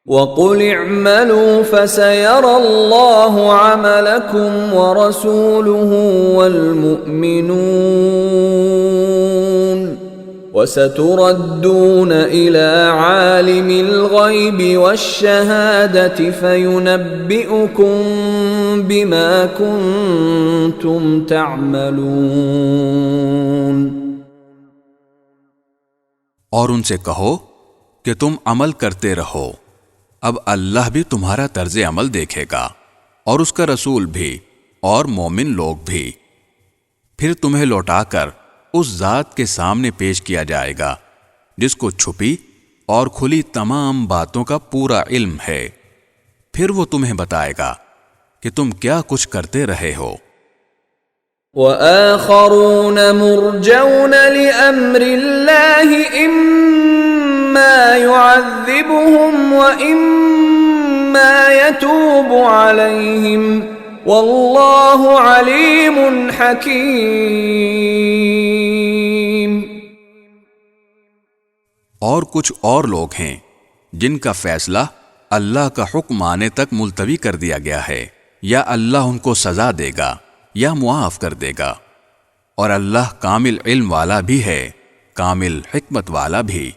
وَقُلِ اعْمَلُوا فَسَيَرَى اللَّهُ عَمَلَكُمْ وَرَسُولُهُ وَالْمُؤْمِنُونَ وَسَتُرَدُّونَ إِلَى عَالِمِ الْغَيْبِ وَالشَّهَادَةِ فَيُنَبِّئُكُم بِمَا كُنتُمْ تَعْمَلُونَ۔ اور ان سے کہو کہ تم عمل کرتے رہو، اب اللہ بھی تمہارا طرز عمل دیکھے گا اور اس کا رسول بھی اور مومن لوگ بھی، پھر تمہیں لوٹا کر اس ذات کے سامنے پیش کیا جائے گا جس کو چھپی اور کھلی تمام باتوں کا پورا علم ہے، پھر وہ تمہیں بتائے گا کہ تم کیا کچھ کرتے رہے ہو۔ وَآخَرُونَ مُرْجَوْنَ لِأَمْرِ اللَّهِ إِمَّا يُعَذِّبُهُمْ وَإِمَّا يَتُوبُ عَلَيْهِمْ وَاللَّهُ عَلِيمٌ حَكِيمٌ۔ اور کچھ اور لوگ ہیں جن کا فیصلہ اللہ کا حکم آنے تک ملتوی کر دیا گیا ہے، یا اللہ ان کو سزا دے گا یا معاف کر دے گا، اور اللہ کامل علم والا بھی ہے، کامل حکمت والا بھی۔